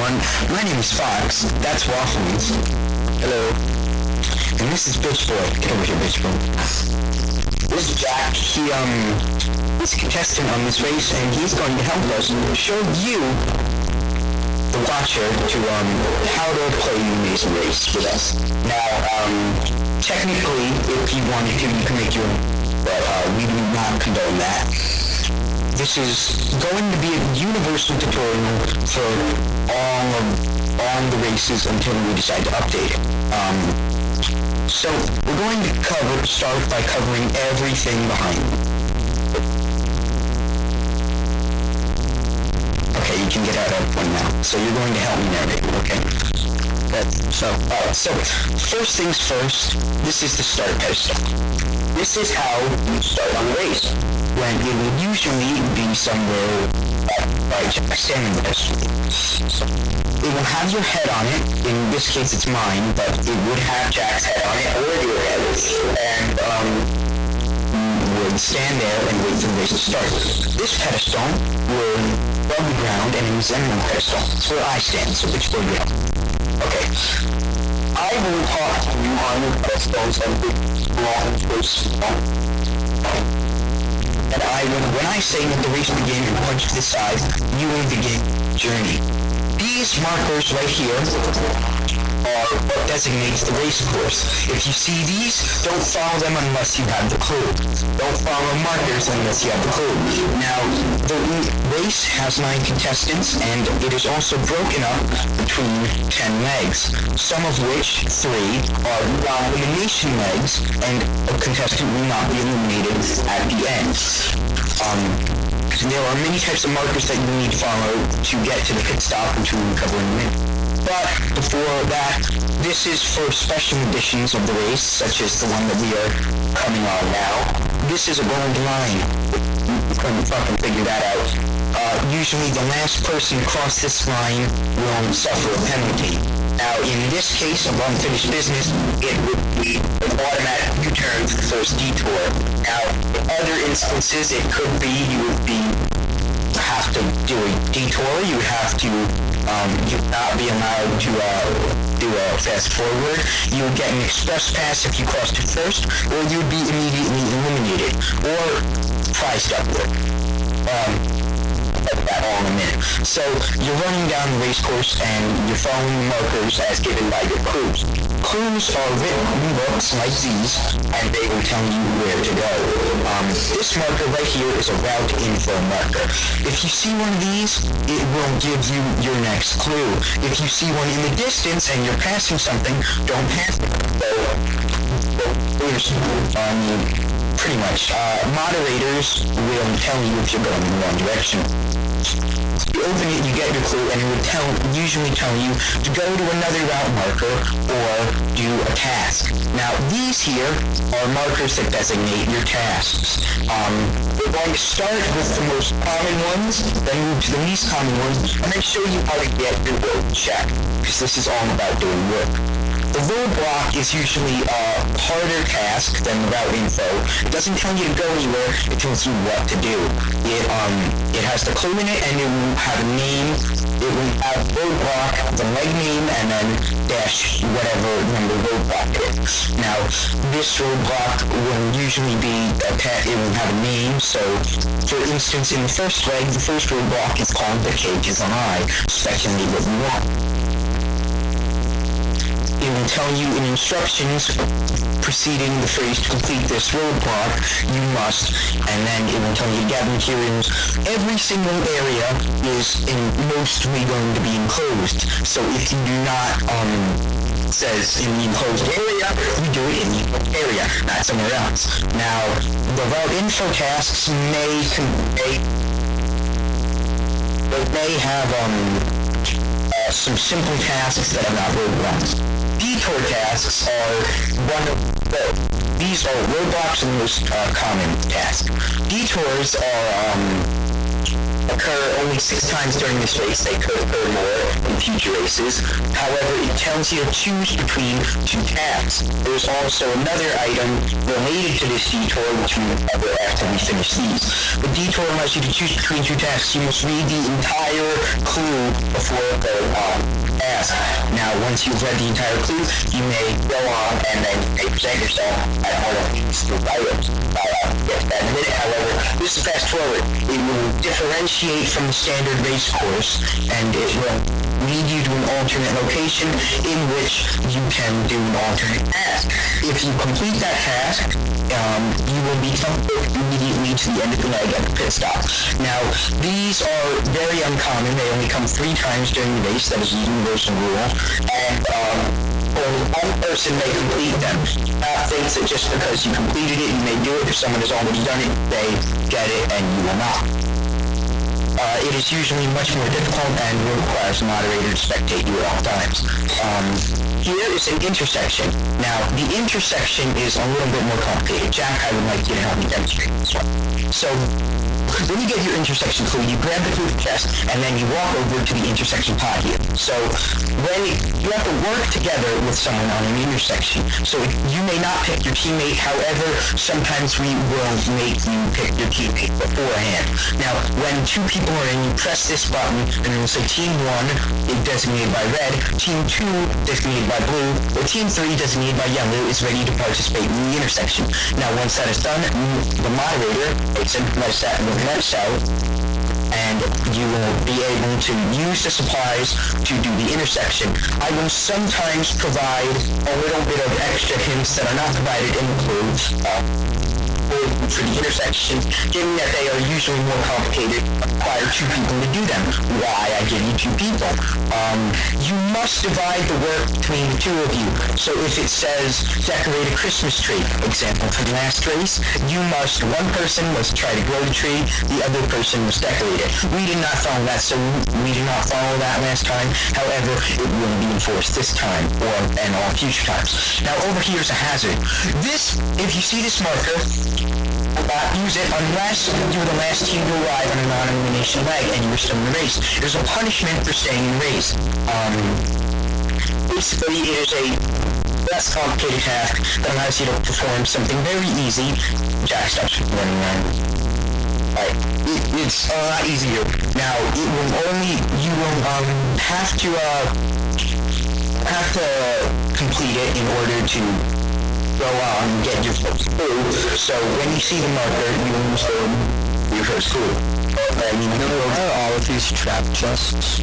everyone, my name is Fox, that's Waffles. Hello. And this is Bitch Boy. Get over here, Bitch Boy. This is Jack. He's a contestant on this race, and he's going to help us show you, the watcher, to, how to play Maze Race with us. Now, technically, if you wanted to, you can make your own, but, we do not condone that. This is going to be a universal tutorial for all the races until we decide to update. So we're going to start by covering everything behind me. Okay, you can get out of point now. So you're going to help me narrate, okay? So first things first, this is the start pedestal. This is how you start on the race, when it would usually be somewhere by Jack's standing pedestal. It will have your head on it. In this case, it's mine, but it would have Jack's head on it, or your head, and would stand there and wait for the race to start. This pedestal would rub the ground and it was the pedestal. It's where I stand, so which way you go? Okay. I will talk to you on the pedestals and the long race. And when I say that the race begin and punch to the side, you will begin journey. These markers right here are what designates the race course. If you see these, don't follow them unless you have the clue. Don't follow markers unless you have the clue. Now, the race has 9 contestants, and it is also broken up between 10 legs, some of which 3 are elimination legs, and a contestant will not be eliminated at the end. There are many types of markers that you need to follow to get to the pit stop, which we will cover in a minute. But before that, this is for special editions of the race, such as the one that we are coming on now. This is a gold line. You couldn't fucking figure that out. Usually the last person across this line will suffer a penalty. Now, in this case of unfinished business, it would be an automatic U-turn for the first detour. Now, in other instances, it could be you would have to do a detour. You would have to, you would not be allowed to do a fast forward. You would get an express pass if you crossed it first, or you would be immediately eliminated, or priced upward. That all in a minute. So you're running down the race course and you're following the markers as given by your clues. Clues are written in books like these, and they will tell you where to go. This marker right here is a route info marker. If you see one of these, it will give you your next clue. If you see one in the distance and you're passing something, don't pass it. Pretty much, moderators will tell you if you're going in the wrong direction. You open it, you get your clue, and it would usually tell you to go to another route marker or do a task. Now, these here are markers that designate your tasks. We're going to start with the most common ones, then move to the least common ones, and then show you how to get your road check, because this is all about doing work. The roadblock is usually a harder task than the route info. It doesn't tell you to go anywhere, it tells you what to do. It has the clue in it, and it will have a name. It will have roadblock, the leg name, and then dash whatever number roadblock it is. Now, this roadblock will usually be it will have a name. So, for instance, in the first leg, the first roadblock is called the cage is an eye, especially what you want. It will tell you in instructions preceding the phrase to complete this roadblock, you must, and then it will tell you to gather materials. Every single area is mostly going to be enclosed, so if you do not, says in the enclosed area, you do it in the enclosed area, not somewhere else. Now, the route info tasks may have, some simple tasks that are not roadblocks. Detour tasks are these are roadblocks and the most common task. Detours are occur only 6 times during this race. They could occur more in future races. However, it tells you to choose between 2 tasks. There's also another item related to this detour, which we will cover after we finish these. The detour allows you to choose between 2 tasks. You must read the entire clue before going on task. Now, once you've read the entire clue, you may go on and then you may present yourself at one of these 2 items. Yes, that minute, however, this is fast forward. It will differentiate from the standard race course, and it will lead you to an alternate location in which you can do an alternate task. If you complete that task, you will be teleported immediately to the end of the leg at the pit stop. Now, these are very uncommon. They only come 3 times during the race. That is a universal rule. And only one person may complete them. Think that just because you completed it, you may do it. If someone has already done it, they get it and you will not. It is usually much more difficult and requires a moderator to spectate you at all times. Here is an intersection. Now, the intersection is a little bit more complicated. Jack, I would like you to help me demonstrate this one. So, when you get your intersection clue, you grab the clue chest, and then you walk over to the intersection pod here. So, when you have to work together with someone on an intersection, so you may not pick your teammate, however, sometimes we will make you pick your teammate beforehand. Now, when 2 people are in, you press this button, and it will say Team 1 is designated by red, Team 2 designated by blue, or Team 3 designated by yellow is ready to participate in the intersection. Now, once that is done, the moderator takes a lets out, and you will be able to use the supplies to do the intersection. I will sometimes provide a little bit of extra hints that are not provided in the clue for the intersections, given that they are usually more complicated, require 2 people to do them. Why I give you 2 people? You must divide the work between the 2 of you. So if it says decorate a Christmas tree, example for the last race, one person must try to grow the tree, the other person must decorate it. We did not follow that, so we did not follow that last time. However, it will be enforced this time, and all future times. Now over here is a hazard. This, if you see this marker, use it unless you were the last team to arrive on a non-elimination leg and you were still in the race. There's a punishment for staying in the race. Basically, it is a less complicated task that allows you to perform something very easy. Jack stops running around. Right. It's a lot easier. Now, you will have to complete it in order to go on and get your first clue. So when you see the marker, you will use your first clue. Are all of these trap chests?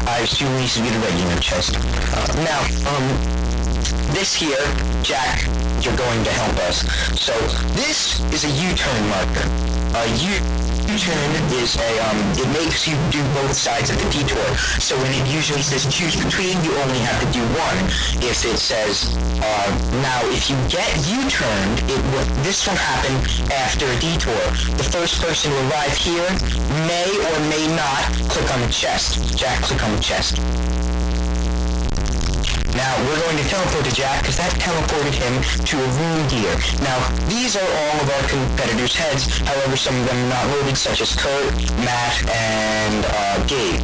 I assume these to be the regular chest. Now, this here, Jack, you're going to help us. So this is a U-turn marker. U-turn is it makes you do both sides of the detour. So when it usually says choose between, you only have to do one. If it says, now if you get U-turned, this will happen after a detour. The first person to arrive here may or may not click on the chest. Jack, click on the chest. Now, we're going to teleport to Jack, because that teleported him to a room here. Now, these are all of our competitors' heads, however, some of them are not loaded, such as Kurt, Matt, and Gabe.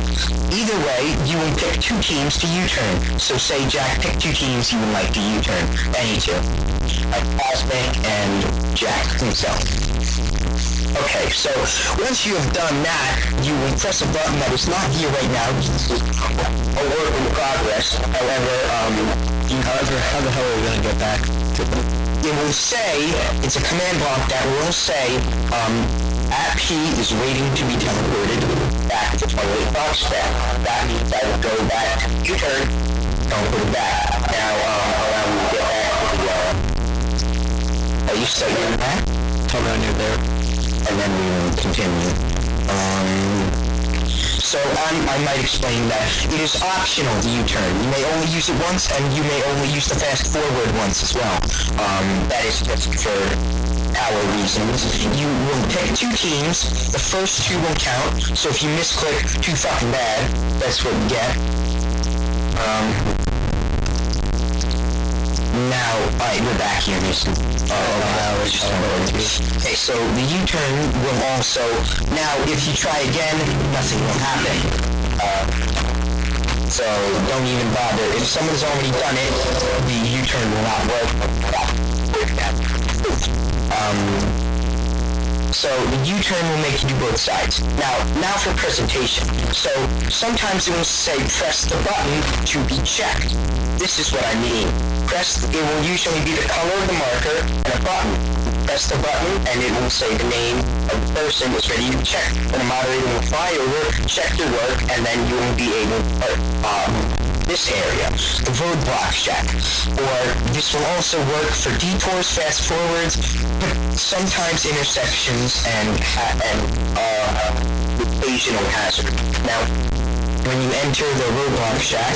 Either way, you will pick 2 teams to U-turn. So say Jack picked 2 teams you would like to U-turn. Any 2. Like Cosmic and Jack himself. Okay, so once you have done that, you will press a button that is not here right now. This is a work in progress. However, how the hell are we going to get back to them? It will say, it's a command block that will say, at P is waiting to be teleported back to 28 box step. That means I will go back to U-turn, don't put it back. Now, allow me to get back to the, are you still in that? Tell me when you're there. And then we will continue. So I might explain that it is optional to U-turn. You may only use it once, and you may only use the fast forward once as well. That is just for our reasons. You will pick 2 teams. The first 2 will count. So if you misclick, too fucking bad. That's what you get. Now, we're back here, Mason. Okay, so the U-turn will also... Now, if you try again, nothing will happen. So, don't even bother. If someone's already done it, the U-turn will not work. So the U-turn will make you do both sides. Now for presentation. So sometimes it will say press the button to be checked. This is what I mean. It will usually be the color of the marker and a button. Press the button and it will say the name of the person is ready to check. And the moderator will fly over, check your work, and then you will be able to this area, the roadblock check. Or this will also work for detours, fast forwards, but sometimes intersections and occasional hazard. Now, when you enter the roadblock shack,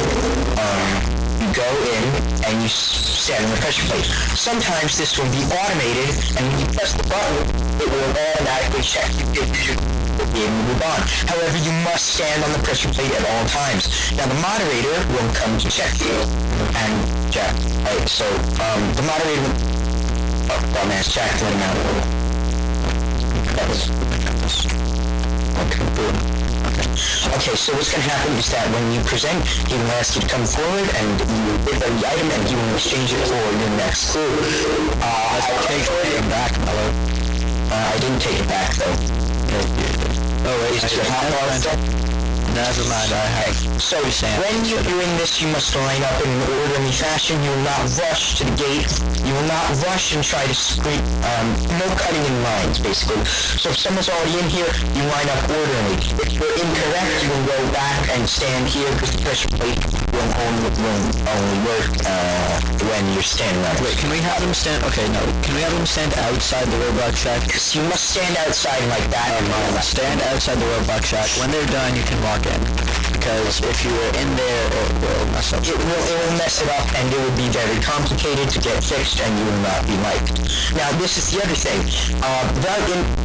you go in and you stand on the pressure plate. Sometimes this will be automated, and when you press the button, it will automatically check you if you will be able to move on. However, you must stand on the pressure plate at all times. Now, the moderator will come to check you and check. Right, so the moderator will... Oh, dumbass Jack, let him out. Okay, so what's going to happen is that when you present, he will ask you to come forward and you will give them the item and you will exchange it for your next clue. I take it back, Mello. I didn't take it back, though. Oh, wait, is it a hot bar and stuff? Never mind, I have. So, when you're doing this, you must line up in an orderly fashion. You will not rush to the gate. You will not rush and try to scrape, no cutting in lines, basically. So if someone's already in here, you line up orderly. If you're incorrect, you will go back and stand here, because the pressure plate will only work, when you're standing right. Wait, can we have them stand, can we have them stand outside the roadblock shack? Because you must stand outside like that. Stand outside the roadblock shack. When they're done, you can walk in. Because if you were in there, it will mess up. It will mess it up, and it will be very complicated to get fixed, and you will not be liked. Now, this is the other thing.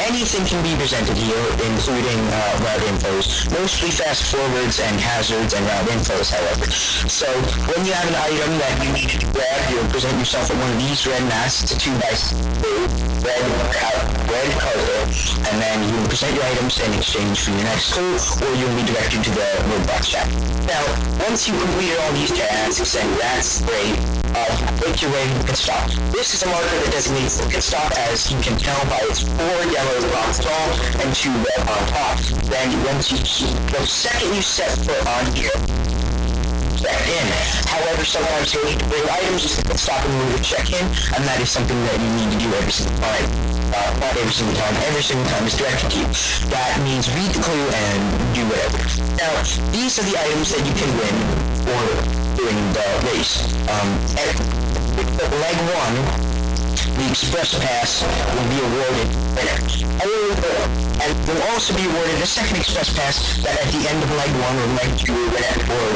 Anything can be presented here, including route infos. Mostly fast forwards and hazards and route infos, however. So, when you have an item that you need to grab, you'll present yourself at one of these red masks, 2x2, red color, and then you will present your items in exchange for your next clue, or you'll be directed to the roadblock shack. Now, once you've completed all these tasks, and that's great, make your way to the pit stop. This is a marker that designates the pit stop, as you can tell by its 4 yellow blocks tall and 2 red on top. Then the second you set foot on here, check in. However, sometimes you'll need to bring items to the pit stop in order to check in, and that is something that you need to do every single time. Not every single time is directed to you. That means read the clue and do whatever. Now, these are the items that you can win for doing the race. At leg 1, the express pass will be awarded winner. And will also be awarded a second express pass that at the end of leg 1 or leg 2 or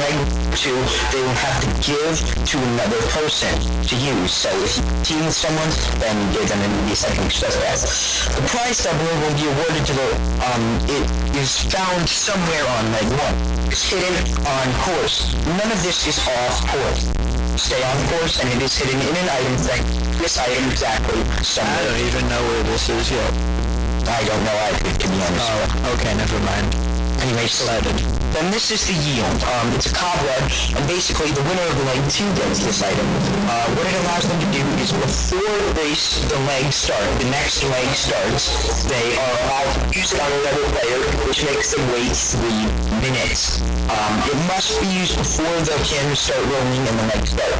leg 2, they will have to give to another person to use. So if you team with someone, then you give them the second express pass. The prize doubler will be awarded to it is found somewhere on leg 1. It's hidden on course. None of this is off course. Stay on course, and it is hidden in an item thing. This item exactly somewhere. I don't even know where this is yet. I don't know either, to be honest. Oh, okay, never mind. Anyway, then this is the yield. It's a cobweb, and basically the winner of leg 2 gets this item. What it allows them to do is before the legs start, the next leg starts, they are allowed to use it on another player, which makes them wait 3 minutes. It must be used before the cameras start rolling and the legs start.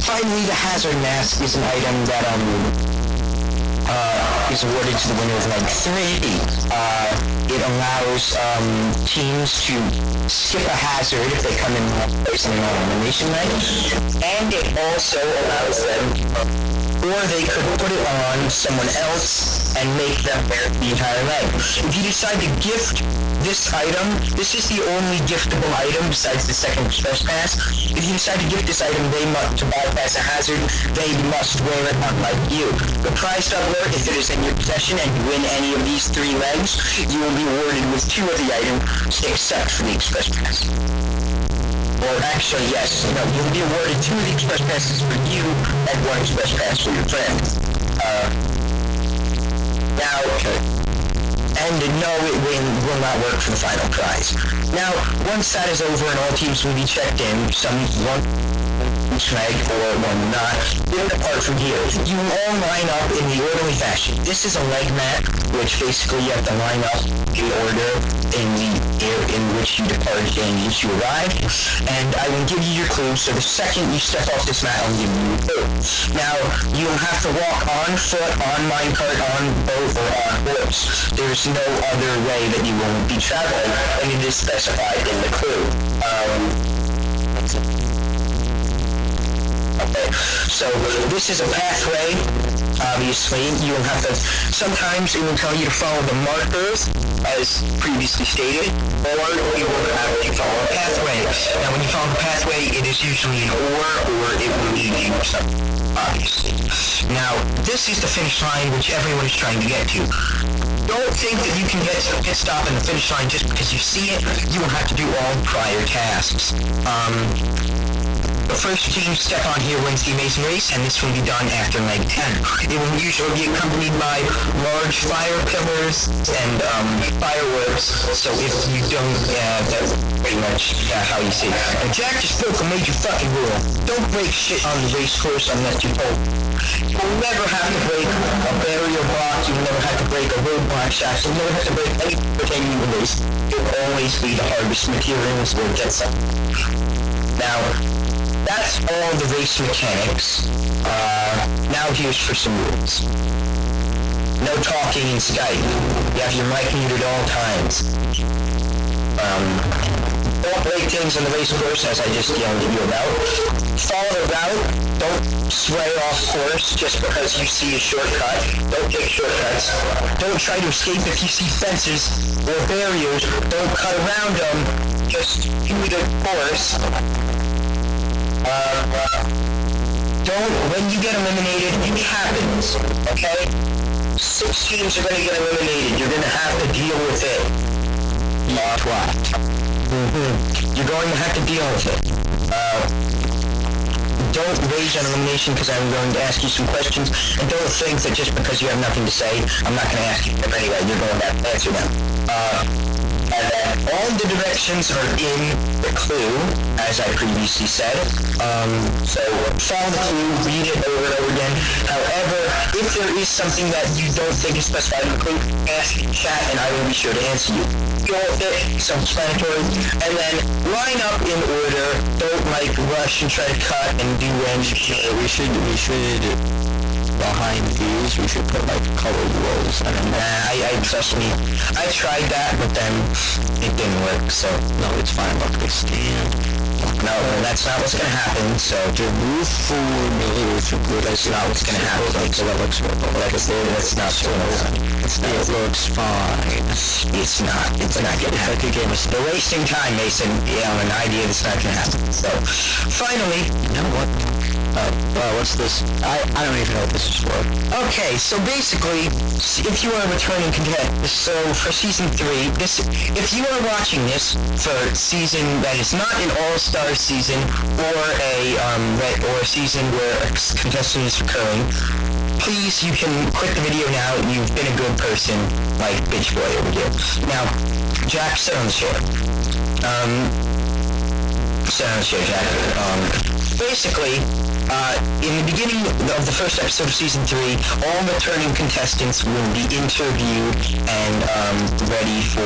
Finally, the hazard mask is an item that is awarded to the winner of leg 3. It allows teams to skip a hazard if they come in last place in an elimination leg, and it also allows them, or they could put it on someone else and make them wear the entire leg. If you decide to gift this item, this is the only giftable item besides the second express pass. If you decide to gift this item, to bypass a hazard, they must wear it unlike you. The prize doubler, if it is in your possession and you win any of these 3 legs, you will be awarded with 2 of the items except for the express pass. or actually, yes, you'll be awarded 2 of the express passes for you and 1 express pass for your friend. Now, and no, it will not work for the final prize. Now, once that is over and all teams will be checked in, one snagged or one not, you'll depart from here. You will all line up in the orderly fashion. This is a leg mat, which basically you have to line up in order in the year in which you depart and in which you arrive. And I will give you your clue, so the second you step off this mat, I'll give you a clue. Now, you'll have to walk on foot, on minecart, on boat, or on horse. There's no other way that you will be traveling, and it is specified in the clue. Okay, so this is a pathway, obviously. You will have to, sometimes it will tell you to follow the markers, as previously stated, or you will have to follow a pathway. Now, when you follow the pathway, it is usually an or it will lead you something, obviously. Now, this is the finish line which everyone is trying to get to. Don't think that you can get stop in the finish line just because you see it. You will have to do all prior tasks. The first team to step on here wins the Amazing Race, and this will be done after leg 10. It will usually be accompanied by large fire pillars and fireworks, so if you don't, that's pretty much how you see it. And Jack just broke a major fucking rule. Don't break shit on the race course unless you're told. You'll never have to break a barrier block, you'll never have to break a roadblock shaft, you'll never have to break anything pertaining to the race. You'll always be the hardest materials or get some. Now, that's all the race mechanics. Now here's for some rules. No talking in Skype. You have your mic muted at all times. Don't break things on the race course, as I just yelled at you about. Follow the route. Don't sway off course just because you see a shortcut. Don't take shortcuts. Don't try to escape if you see fences or barriers. Don't cut around them. Just do the course. When you get eliminated, it happens, okay? 6 teams are going to get eliminated. You're going to have to deal with it. You're going to have to deal with it. Don't rage on elimination because I'm going to ask you some questions, and don't think that just because you have nothing to say, I'm not going to ask you them anyway. You're going to have to answer them. All the directions are in the clue, as I previously said. So follow the clue, read it over and over again. However, if there is something that you don't think is specified in the clue, ask chat and I will be sure to answer you. Go with it, self-explanatory, and then line up in order. Don't rush and try to cut and do anything. We should behind these, we should put colored rolls. I trust me. I tried that, but then it didn't work, so no, it's fine. Look, they stand. No, that's not what's gonna happen, so to move forward, that's not what's gonna happen. So that looks that's not it looks fine. It's not gonna happen. They're wasting time, Mason, an idea that's not gonna happen. So, finally, you know what? What's this? I don't even know what this is for. Okay, so basically, if you are a returning contestant, so for season 3, if you are watching this for season that is not an all-star season or a season where a contestant is recurring, please, you can quit the video now. You've been a good person, like Bitch Boy over here. Now, Jack, sit on the chair. Sit on the chair, Jack. Basically, in the beginning of the first episode of season 3, all returning contestants will be interviewed and ready for,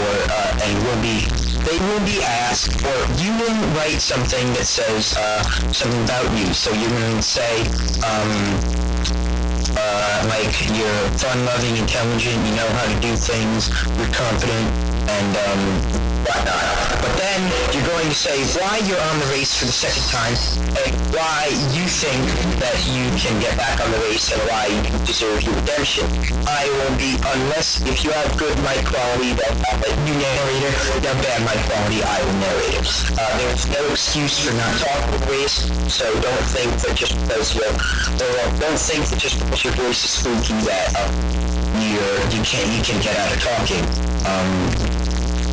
they will be asked, or you will write something that says something about you. So you're going to say, you're fun-loving, intelligent, you know how to do things, you're confident, and whatnot. But then you're going to say why you're on the race for the second time, and why you think that you can get back on the race, and why you deserve your redemption. I will be, unless if you have good mic quality, then you narrator. If you have bad mic quality, I will narrate it. There's no excuse for not talking the race, so don't think that just because your voice is spooky that you can get out of talking.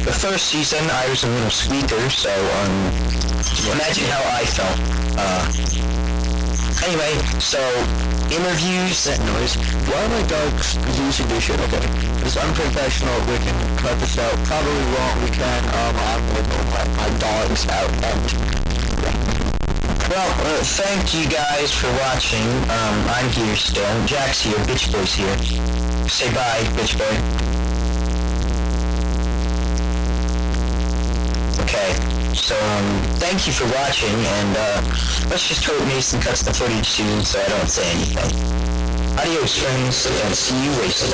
The first season, I was a little squeaker, so, imagine how I felt. Anyway, so, interviews... That noise. Why are my dogs using this shit? Okay. It's unprofessional. We can cut this out. Probably wrong. We can. I'm gonna let my dogs out. Well, thank you guys for watching. I'm here still. Jack's here. Bitch Boy's here. Say bye, Bitch Boy. Okay, so, thank you for watching, and, let's just hope Mason cuts the footage soon so I don't say anything. Adios, friends, and see you later.